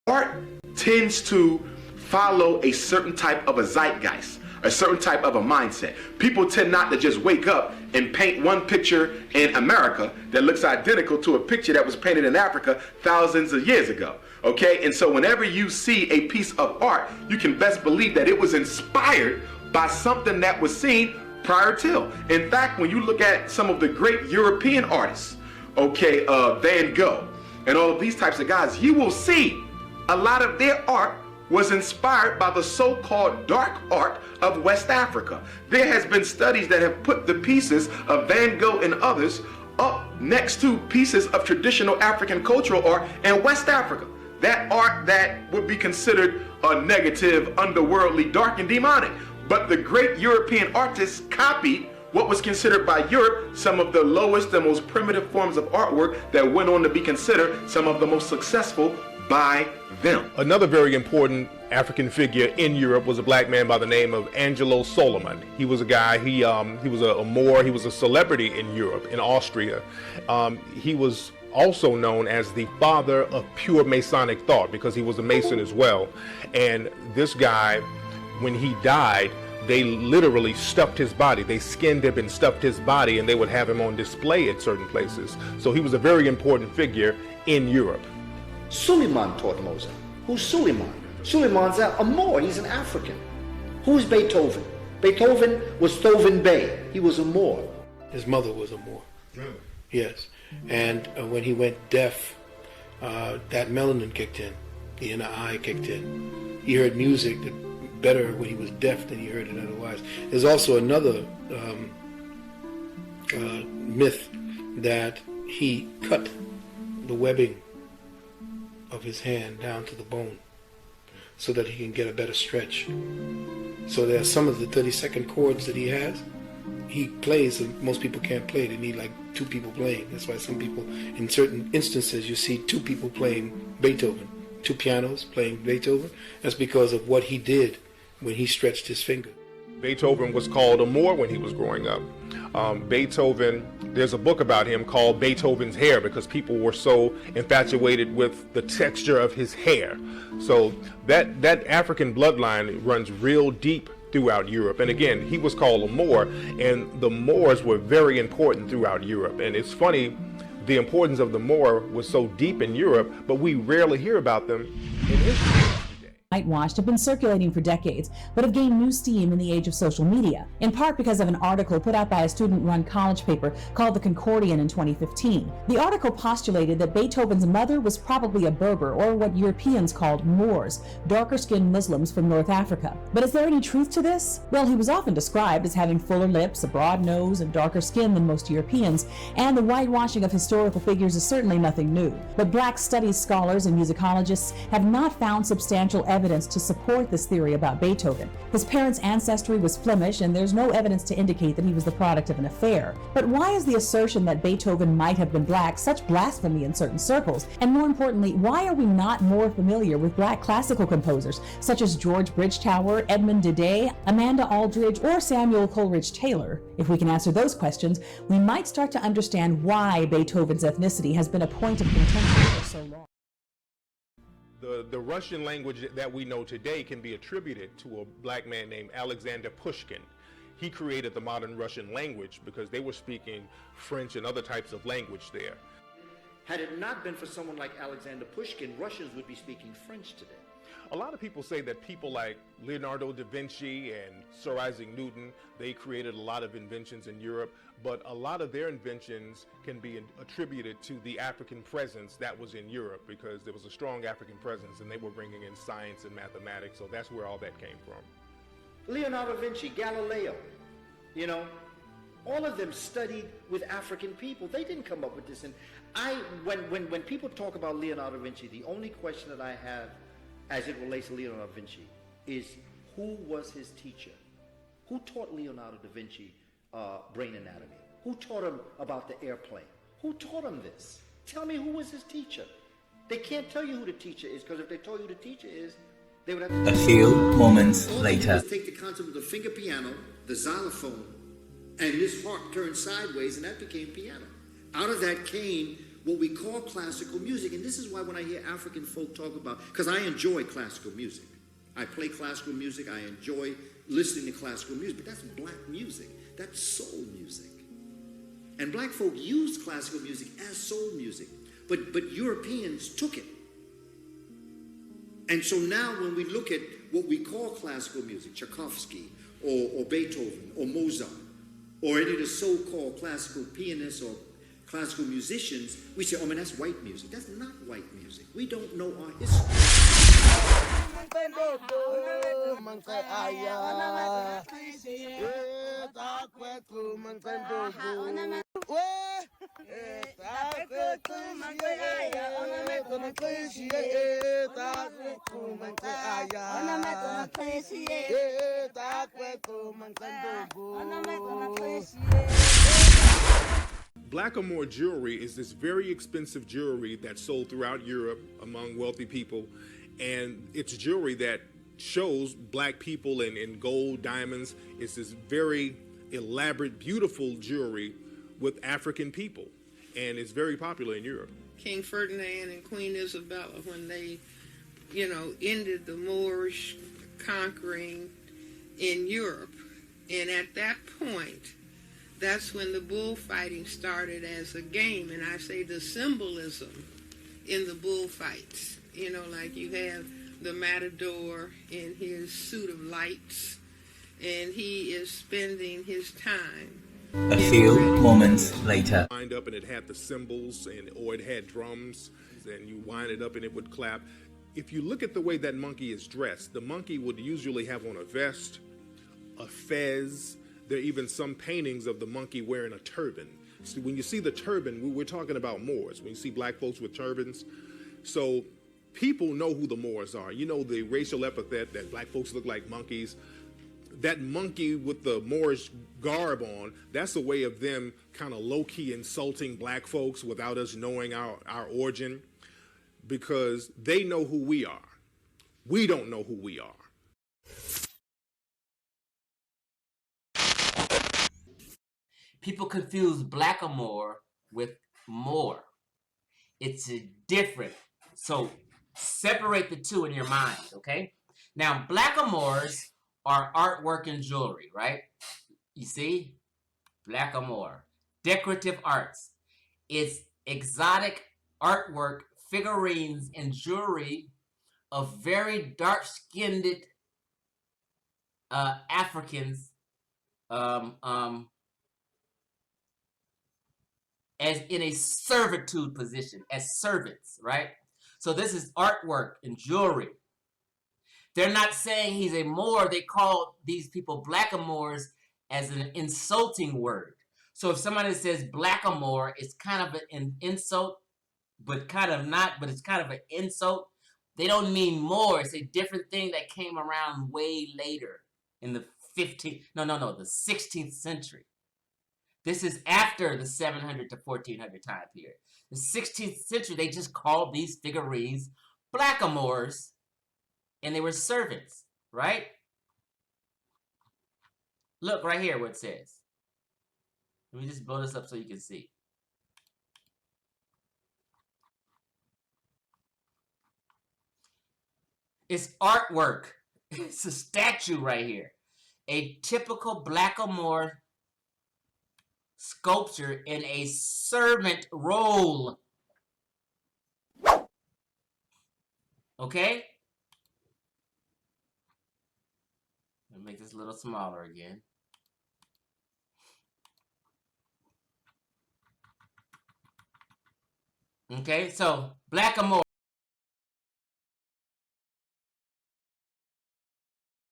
art tends to follow a certain type of a zeitgeist, a certain type of a mindset. People tend not to just wake up and paint one picture in America that looks identical to a picture that was painted in Africa thousands of years ago. Okay, and so whenever you see a piece of art, you can best believe that it was inspired by something that was seen prior to. In fact, when you look at some of the great European artists, okay, Van Gogh and all of these types of guys, you will see a lot of their art was inspired by the so-called dark art of West Africa. There has been studies that have put the pieces of Van Gogh and others up next to pieces of traditional African cultural art in West Africa. That art that would be considered a negative, underworldly, dark, and demonic. But the great European artists copied what was considered by Europe some of the lowest and most primitive forms of artwork that went on to be considered some of the most successful by them. Another very important African figure in Europe was a black man by the name of Angelo Solomon. He was a guy, he was a Moor, he was a celebrity in Europe, in Austria. He was also known as the father of pure Masonic thought because he was a Mason as well. And this guy, when he died, they literally stuffed his body. They skinned him and stuffed his body, and they would have him on display at certain places. So he was a very important figure in Europe. Suleiman taught Mozart. Who's Suleiman? Suleiman's a Moor, he's an African. Who's Beethoven? Beethoven was Thoven Bey. He was a Moor. His mother was a Moor. Really? Yes. And when he went deaf, that melanin kicked in. The inner eye kicked in. He heard music better when he was deaf than he heard it otherwise. There's also another myth that he cut the webbing of his hand down to the bone so that he can get a better stretch. So there are some of the 32nd chords that he has. He plays, and most people can't play. They need like two people playing. That's why some people, in certain instances, you see two people playing Beethoven, two pianos playing Beethoven. That's because of what he did when he stretched his finger. Beethoven was called a Moor when he was growing up. Beethoven, there's a book about him called Beethoven's Hair because people were so infatuated with the texture of his hair. So that African bloodline runs real deep throughout Europe. And again, he was called a Moor, and the Moors were very important throughout Europe. And it's funny, the importance of the Moor was so deep in Europe, but we rarely hear about them in history. Whitewashed have been circulating for decades, but have gained new steam in the age of social media, in part because of an article put out by a student-run college paper called The Concordian in 2015. The article postulated that Beethoven's mother was probably a Berber, or what Europeans called Moors, darker-skinned Muslims from North Africa. But is there any truth to this? Well, he was often described as having fuller lips, a broad nose, and darker skin than most Europeans, and the whitewashing of historical figures is certainly nothing new. But Black studies scholars and musicologists have not found substantial evidence to support this theory about Beethoven. His parents' ancestry was Flemish, and there's no evidence to indicate that he was the product of an affair. But why is the assertion that Beethoven might have been black such blasphemy in certain circles? And more importantly, why are we not more familiar with black classical composers such as George Bridgetower, Edmund Dede, Amanda Aldridge, or Samuel Coleridge Taylor? If we can answer those questions, we might start to understand why Beethoven's ethnicity has been a point of contention for so long. The Russian language that we know today can be attributed to a black man named Alexander Pushkin. He created the modern Russian language because they were speaking French and other types of language there. Had it not been for someone like Alexander Pushkin, Russians would be speaking French today. A lot of people say that people like Leonardo da Vinci and Sir Isaac Newton, they created a lot of inventions in Europe, but a lot of their inventions can be attributed to the African presence that was in Europe because there was a strong African presence and they were bringing in science and mathematics, so that's where all that came from. Leonardo da Vinci, Galileo, all of them studied with African people. They didn't come up with this. And when people talk about Leonardo da Vinci, the only question that I have as it relates to Leonardo da Vinci is who was his teacher? Who taught Leonardo da Vinci brain anatomy? Who taught him about the airplane? Who taught him this? Tell me who was his teacher. They can't tell you who the teacher is because if they told you who the teacher is, they would have to... A few moments later. Take the concept of the finger piano, the xylophone, and this harp turned sideways and that became piano. Out of that came what we call classical music. And this is why when I hear African folk talk about, because I enjoy classical music. I play classical music. I enjoy listening to classical music. But that's black music. That's soul music. And black folk used classical music as soul music. But Europeans took it. And so now when we look at what we call classical music, Tchaikovsky or Beethoven or Mozart or any of the so-called classical pianists or classical musicians, we say, oh man, that's white music. That's not white music. We don't know our history. Blackamoor jewelry is this very expensive jewelry that's sold throughout Europe among wealthy people, and it's jewelry that shows black people in gold, diamonds. It's this very elaborate, beautiful jewelry with African people, and it's very popular in Europe. King Ferdinand and Queen Isabella, when they, ended the Moorish conquering in Europe, and at that point, that's when the bullfighting started as a game. And I say the symbolism in the bullfights, like you have the matador in his suit of lights, and he is spending his time. A few moments later. Wind up and it had the cymbals or it had drums, and you wind it up and it would clap. If you look at the way that monkey is dressed, the monkey would usually have on a vest, a fez. There are even some paintings of the monkey wearing a turban. So when you see the turban, we're talking about Moors. When you see black folks with turbans, so people know who the Moors are. You know the racial epithet that black folks look like monkeys. That monkey with the Moorish garb on, that's a way of them kind of low-key insulting black folks without us knowing our origin, because they know who we are. We don't know who we are. People confuse blackamoor with Moor. It's different. So separate the two in your mind, okay? Now, blackamoors are artwork and jewelry, right? You see? Blackamoor. Decorative arts. It's exotic artwork, figurines, and jewelry of very dark-skinned Africans as in a servitude position, as servants, right? So this is artwork and jewelry. They're not saying he's a Moor. They call these people blackamoors as an insulting word. So if somebody says blackamoor, it's kind of an insult, but kind of not, but it's kind of an insult. They don't mean Moor. It's a different thing that came around way later in the the 16th century. This is after the 700 to 1400 time period. The 16th century, they just called these figurines blackamoors, and they were servants, right? Look right here what it says. Let me just blow this up so you can see. It's artwork. It's a statue right here. A typical blackamoor sculpture in a servant role. Okay? Let me make this a little smaller again. Okay, so blackamoor.